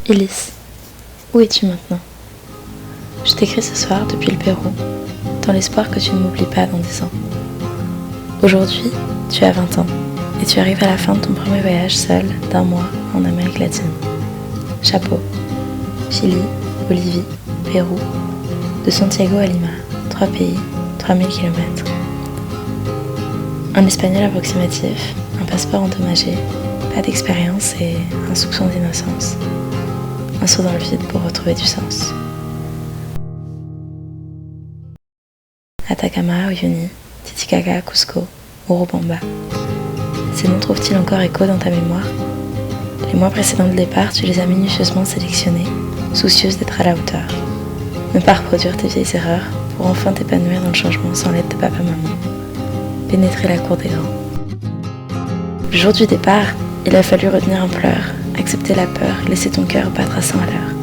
Elise, où es-tu maintenant? Je t'écris ce soir depuis le Pérou, dans l'espoir que tu ne m'oublies pas dans 10 ans. Aujourd'hui, tu as 20 ans, et tu arrives à la fin de ton premier voyage seul d'1 mois en Amérique latine. Chapeau. Chili, Bolivie, Pérou, de Santiago à Lima, 3 pays, 3000 km. Un espagnol approximatif, un passeport endommagé, pas d'expérience et un soupçon d'innocence. Un saut dans le vide pour retrouver du sens. Atacama, Uyuni, Titicaca, Cusco, Urubamba. Ces noms trouvent-ils encore écho dans ta mémoire? Les mois précédents de départ, tu les as minutieusement sélectionnés, soucieuse d'être à la hauteur. Ne pas reproduire tes vieilles erreurs pour enfin t'épanouir dans le changement sans l'aide de papa-maman. Pénétrer la cour des grands. Le jour du départ, il a fallu retenir un pleur, accepter la peur, laisser ton cœur battre à 100 à l'heure.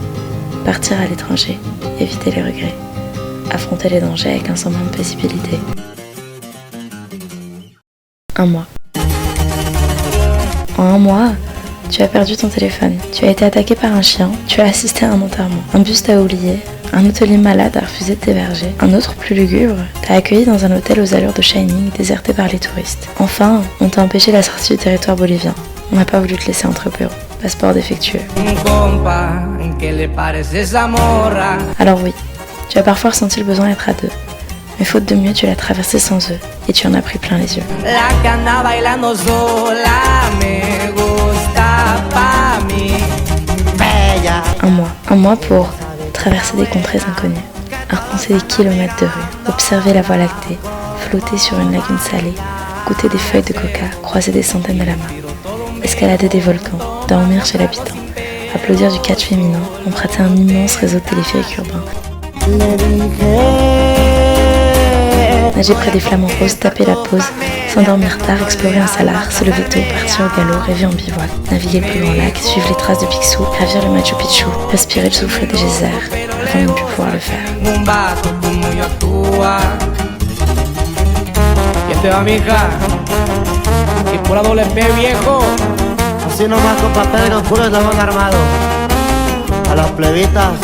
Partir à l'étranger, éviter les regrets, affronter les dangers avec un semblant de paisibilité. 1 mois. En 1 mois, tu as perdu ton téléphone, tu as été attaqué par un chien, tu as assisté à un enterrement, un bus t'a oublié, un hôtelier malade a refusé de t'héberger, un autre plus lugubre t'a accueilli dans un hôtel aux allures de Shining déserté par les touristes. Enfin, on t'a empêché la sortie du territoire bolivien. On n'a pas voulu te laisser entrer au Pérou. Passeport défectueux. Alors oui, tu as parfois ressenti le besoin d'être à deux. Mais faute de mieux, tu l'as traversé sans eux. Et tu en as pris plein les yeux. 1 mois. 1 mois pour traverser des contrées inconnues, arpenter des kilomètres de rue, observer la voie lactée, flotter sur une lagune salée, goûter des feuilles de coca, croiser des centaines de lamas, escalader des volcans, dormir chez l'habitant, applaudir du catch féminin, emprunter un immense réseau de téléphériques urbains, nager près des flamants roses, taper la pause, s'endormir tard, explorer un salar, se lever tôt, partir au galop, rêver en bivouac, naviguer le plus grand lac, suivre les traces de Picsou, gravir le Machu Picchu, respirer le souffle des geysers, avant de ne plus pouvoir le faire. Así nomás con papel y oscuro estaban armados. A los plebitas.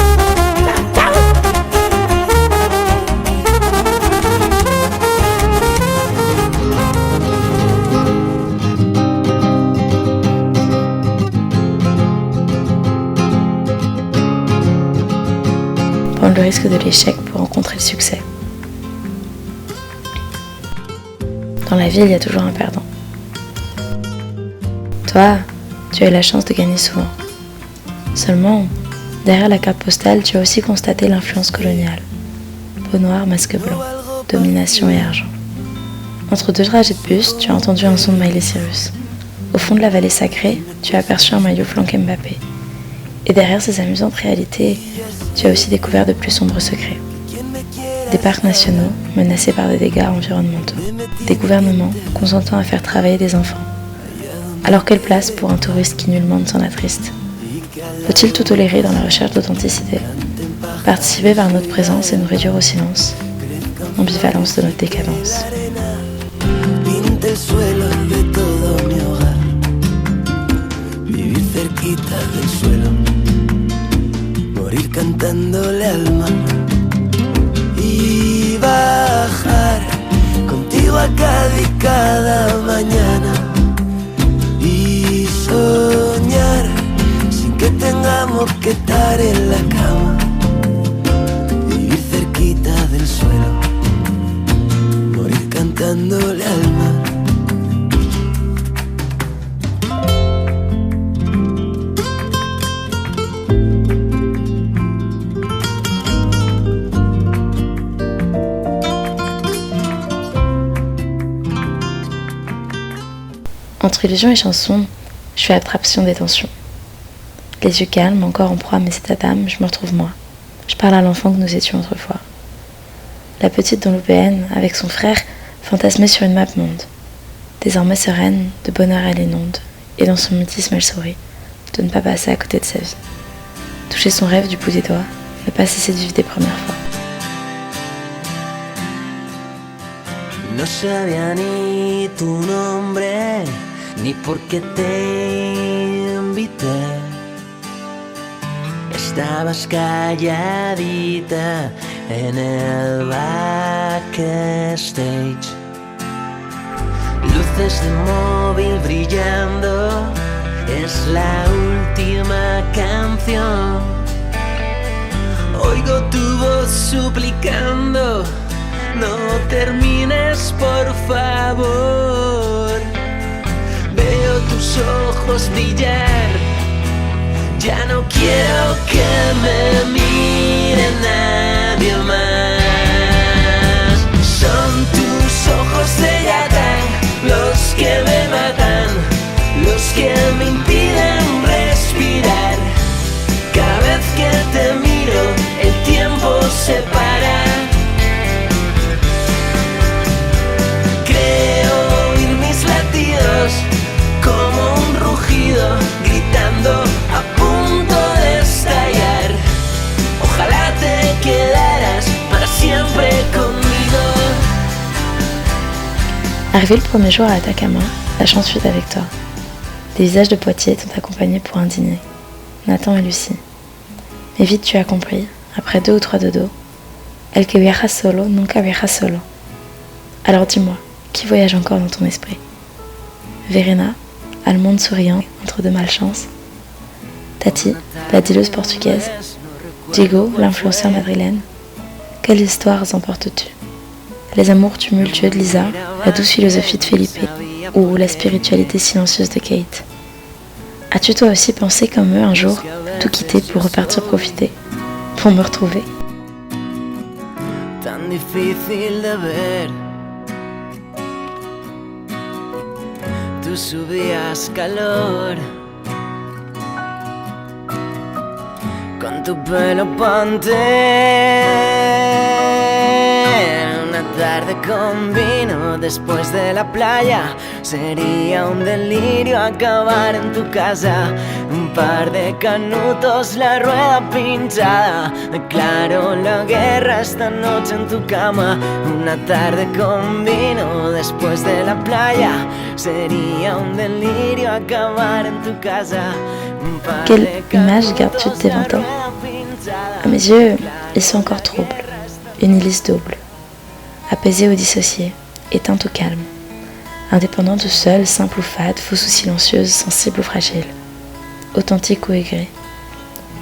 Prendre le risque de l'échec pour rencontrer le succès. Dans la vie, il y a toujours un perdant. Toi, tu as eu la chance de gagner souvent. Seulement, derrière la carte postale, tu as aussi constaté l'influence coloniale. Peau noire, masque blanc, domination et argent. Entre 2 trajets de bus, tu as entendu un son de Miley Cyrus. Au fond de la vallée sacrée, tu as aperçu un maillot flanqué Mbappé. Et derrière ces amusantes réalités, tu as aussi découvert de plus sombres secrets. Des parcs nationaux menacés par des dégâts environnementaux. Des gouvernements consentant à faire travailler des enfants. Alors quelle place pour un touriste qui nullement ne s'en attriste? Faut-il tout tolérer dans la recherche d'authenticité? Participer par notre présence et nous réduire au silence? Ambivalence de notre décadence. Cantándole al mar y bajar contigo a Cádiz cada mañana y soñar sin que tengamos que estar en la cama, vivir cerquita del suelo, morir cantándole al mar. Entre illusion et chanson, je fais abstraction des tensions. Les yeux calmes, encore en proie à mes états d'âme, je me retrouve moi. Je parle à l'enfant que nous étions autrefois. La petite dans l'OPN, avec son frère, fantasmait sur une map monde. Désormais sereine, de bonheur elle inonde, et dans son mutisme elle sourit, de ne pas passer à côté de sa vie. Toucher son rêve du bout des doigts, ne pas cesser de vivre des premières fois. No sabía ni tu nombre, ni por qué te invité. Estabas calladita en el backstage. Luces de móvil brillando, es la última canción. Oigo tu voz suplicando, no termines por favor. Veo tus ojos brillar, ya no quiero que me mire nadie más. Son tus ojos de gata los que me matan, los que me impiden respirar. Cada vez que te miro, el tiempo se para. Creo oír mis latidos como un rugido, gritando a punto de estallar. Ojalá te quedaras para siempre conmigo. Arrivé le premier jour à Atacama, la chance fut avec toi. Des visages de Poitiers t'ont accompagné pour un dîner, Nathan et Lucie. Mais vite tu as compris, après 2 ou 3 dodos, el que viaja solo nunca viaja solo. Alors dis-moi, qui voyage encore dans ton esprit? Verena, allemande souriante entre 2 malchances. Tati, la dealeuse portugaise. Diego, l'influenceur madrilène. Quelles histoires emportes-tu? Les amours tumultueux de Lisa, la douce philosophie de Felipe ou la spiritualité silencieuse de Kate. As-tu toi aussi pensé comme eux un jour tout quitter pour repartir profiter, pour me retrouver? Tan difícil de ver. Tú subías calor con tu pelo pantene. Una tarde con vino después de la playa. Sería un delirio acabar en tu casa. Un par de canutos, la rueda pinchada. Declaro la guerra esta noche en tu cama. Una tarde con vino después de la playa. Sería un delirio acabar en tu casa. Quelle image gardes-tu de tes 20 ans? À mes yeux, ils sont encore troubles. Une hélice double. Apaisée ou dissociée, éteinte ou calme. Indépendante ou seule, simple ou fade, fausse ou silencieuse, sensible ou fragile. Authentique ou aigrie.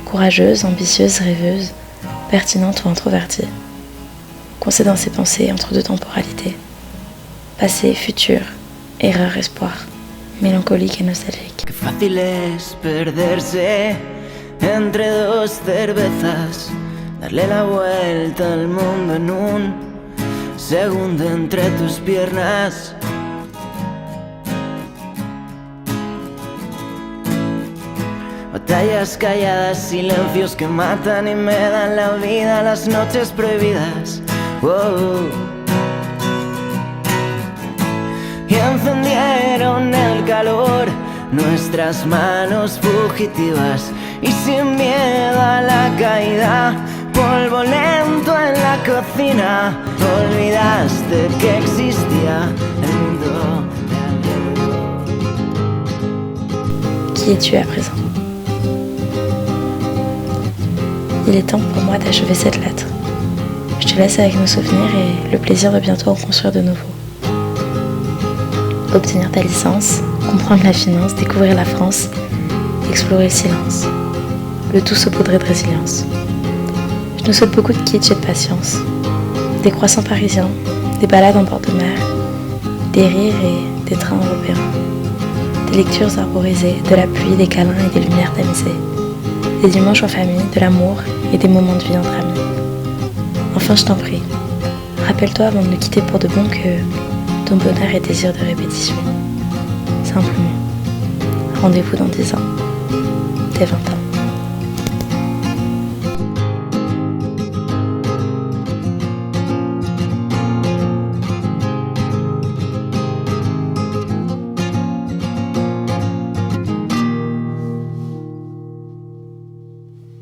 Courageuse, ambitieuse, rêveuse, pertinente ou introvertie. Coincée dans ses pensées entre 2 temporalités. Passé, futur, erreur, espoir. Mélancolique et nostalgique. Qué fácil es perderse entre 2 cervezas, darle la vuelta al mundo en un segundo entre tus piernas. Batallas calladas, silencios que matan y me dan la vida, las noches prohibidas. Wow. Y encendieron el calor, nuestras manos fugitivas y sin miedo a la caída. Polvo lento en la cocina, olvidaste que existía el mundo de alrededor. Qui es-tu à présent? Il est temps pour moi d'achever cette lettre. Je te laisse avec nos souvenirs et le plaisir de bientôt en construire de nouveaux. Obtenir ta licence, comprendre la finance, découvrir la France, explorer le silence. Le tout saupoudré de résilience. Je nous souhaite beaucoup de kitsch et de patience. Des croissants parisiens, des balades en bord de mer, des rires et des trains européens. Des lectures arborisées, de la pluie, des câlins et des lumières tamisées. Des dimanches en famille, de l'amour et des moments de vie entre amis. Enfin, je t'en prie, rappelle-toi avant de nous quitter pour de bon que ton bonheur est désir de répétition. Simplement, rendez-vous dans 10 ans, tes 20 ans.